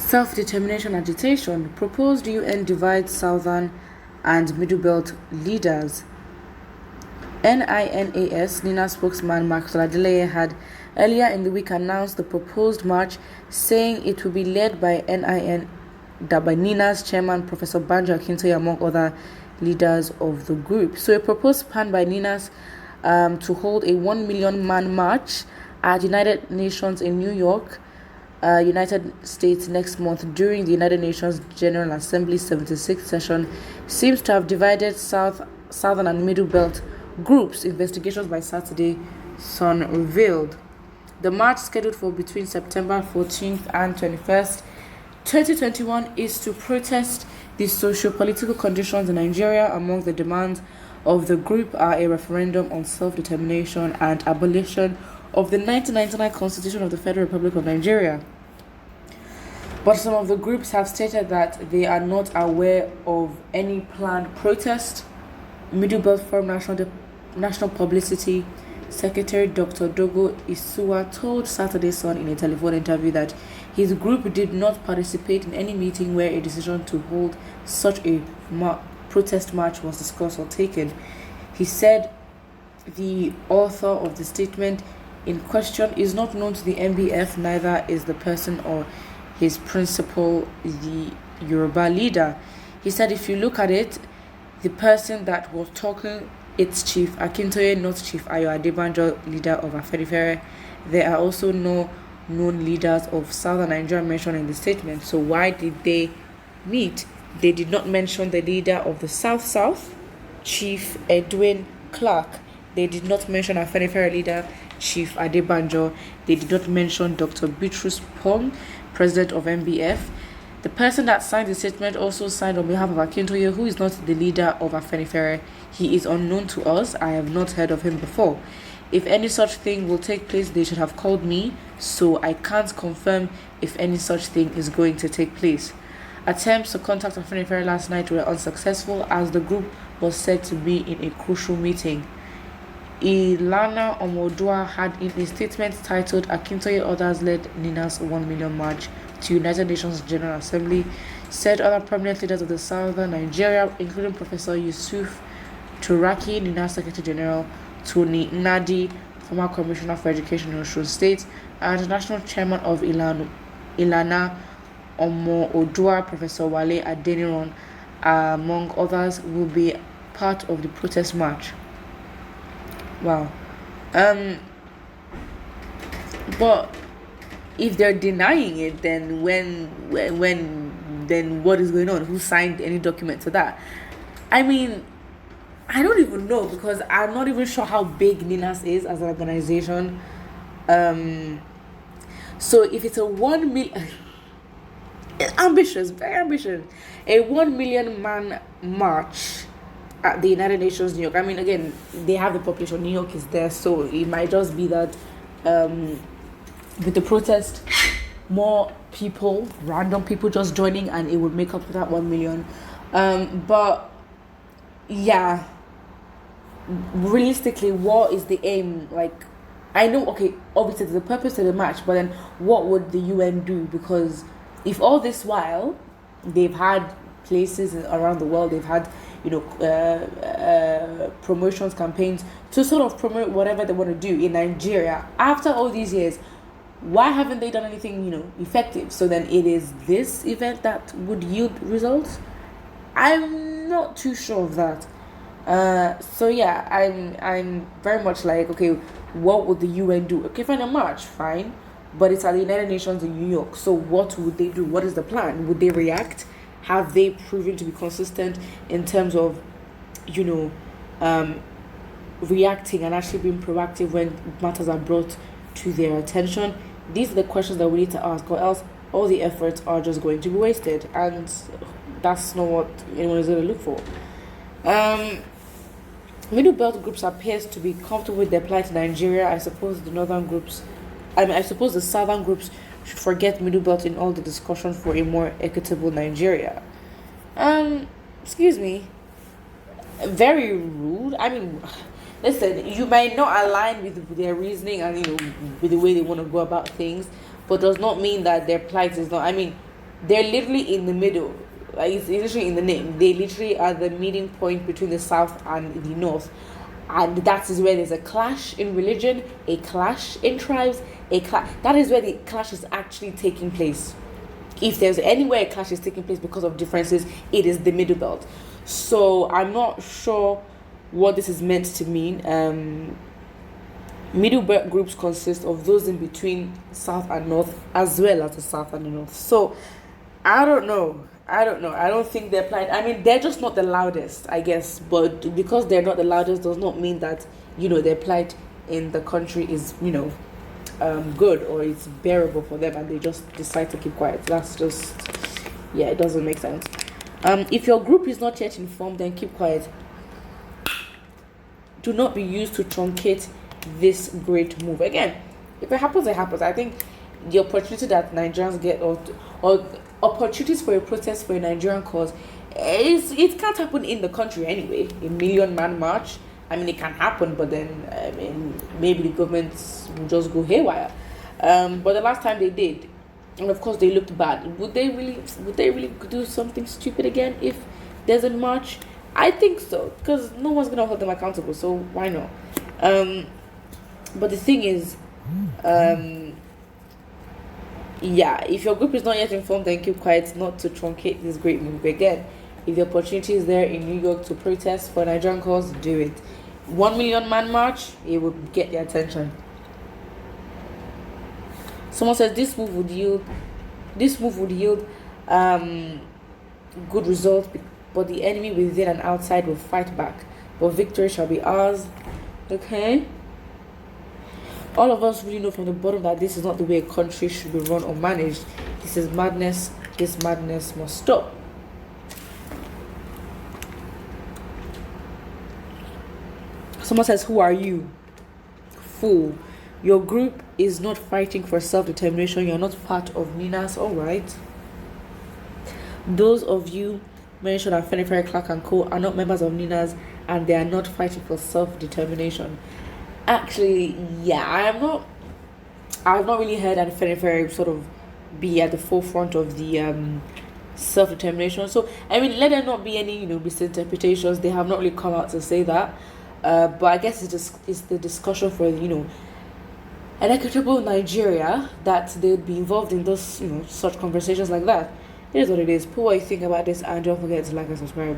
Self-determination agitation. Proposed UN divides Southern and Middle Belt leaders. NINAS spokesman Mark Adeleye had earlier in the week announced the proposed march, saying it will be led by NINAS chairman Professor Banjo Akintoye, among other leaders of the group. So a proposed plan by NINAS to hold a 1 million man march at United Nations in New York, United States next month during the United Nations General Assembly's 76th session seems to have divided Southern and Middle Belt groups, investigations by Saturday Sun revealed. The march, scheduled for between September 14th and 21st, 2021, is to protest the socio-political conditions in Nigeria. Among the demands of the group are a referendum on self-determination and abolition of the 1999 Constitution of the Federal Republic of Nigeria. But some of the groups have stated that they are not aware of any planned protest. Middle Belt Forum National Publicity Secretary Dr. Dogo Isuwa told Saturday Sun in a telephone interview that his group did not participate in any meeting where a decision to hold such a protest march was discussed or taken. He said the author of the statement in question is not known to the MBF, neither is the person or his principal, the Yoruba leader. He said if you look at it, the person that was talking, it's Chief Akintoye, not Chief Ayo Adebanjo, leader of Afenifere. There are also no known leaders of Southern Nigeria mentioned in the statement. So why did they meet? They did not mention the leader of the South, Chief Edwin Clark. They did not mention Afenifere leader, Chief Adebanjo. They did not mention Dr. Beatrice Pong, president of MBF. The person that signed the statement also signed on behalf of Akintoye, who is not the leader of Afenifere. He is unknown to us. I have not heard of him before. If any such thing will take place, they should have called me, so I can't confirm if any such thing is going to take place. Attempts to contact Afenifere last night were unsuccessful as the group was said to be in a crucial meeting. Ilana Omodua had in a statement titled Akintoye others led NINAS 1 million march to United Nations General Assembly, said other prominent leaders of the Southern Nigeria, including Professor Yusuf Turaki, NINAS Secretary General, Tony Nadi, former Commissioner for Education in Osun State, and National Chairman of Ilana Omodua, Professor Wale Adeniran, among others, will be part of the protest march. Wow. But if they're denying it, then then what is going on? Who signed any document to that? I mean, I don't even know, because I'm not even sure how big NINAS is as an organization. So if it's a 1 million, ambitious, very ambitious, a 1 million man march at the United Nations New York. I mean, again, they have the population. New York is there, so it might just be that with the protest, more people, random people just joining, and it would make up for that 1 million. But yeah, realistically, what is the aim? Like, I know, okay, obviously there's a purpose to the match, but then what would the UN do? Because if all this while they've had places around the world, they've had promotions campaigns to sort of promote whatever they want to do in Nigeria, after all these years, why haven't they done anything effective? So then it is this event that would yield results. I'm not too sure of that. So yeah, I'm very much like, okay, what would the UN do? Okay, fine, a march, fine, but it's at the United Nations in New York, so what would they do? What is the plan? Would they react? Have they proven to be consistent in terms of reacting and actually being proactive when matters are brought to their attention? These are the questions that we need to ask, or else all the efforts are just going to be wasted, and that's not what anyone is going to look for. Middle Belt groups appears to be comfortable with their plight in Nigeria. I suppose the Southern groups should forget Middle Belt in all the discussion for a more equitable Nigeria. Excuse me. Very rude. I mean, listen, you might not align with their reasoning and with the way they want to go about things, but does not mean that their plight is not. I mean, they're literally in the middle. Like it's literally in the name. They literally are the meeting point between the south and the north. And that is where there's a clash in religion, a clash in tribes, that is where the clash is actually taking place. If there's anywhere a clash is taking place because of differences, it is the middle belt. So I'm not sure what this is meant to mean. Middle belt groups consist of those in between south and north, as well as the south and the north. So I don't know. I don't know. I don't think they're playing. I mean, they're just not the loudest, I guess. But because they're not the loudest, does not mean that their plight in the country is good or it's bearable for them, and they just decide to keep quiet. That's just it doesn't make sense. If your group is not yet informed, then keep quiet. Do not be used to truncate this great move. Again, if it happens, it happens. I think the opportunity that Nigerians get, or opportunities for a protest for a Nigerian cause, it can't happen in the country anyway. A million man march. I mean, it can happen, but then maybe the government will just go haywire. But the last time they did, and of course they looked bad. Would they really do something stupid again if there's a march? I think so, because no one's gonna hold them accountable. So why not? But the thing is, if your group is not yet informed, then keep quiet, not to truncate this great move. Again, if the opportunity is there in New York to protest for Nigerian cause, do it. 1 million man march, it would get their attention. Someone says this move would yield good results, but the enemy within and outside will fight back. But victory shall be ours. Okay? All of us really know from the bottom that this is not the way a country should be run or managed. This is madness. This madness must stop. Someone says, who are you? Fool. Your group is not fighting for self-determination. You're not part of NINAS. All right. Those of you mentioned at Fenifere, Clark and Co. are not members of NINAS, and they are not fighting for self-determination. Actually, I've not really heard Fenifere sort of be at the forefront of the self-determination. So, I mean, let there not be any, misinterpretations. They have not really come out to say that. But I guess it's the discussion for, an equitable Nigeria, that they would be involved in those, such conversations like that. It is what it is. Put what you think about this, and don't forget to like and subscribe.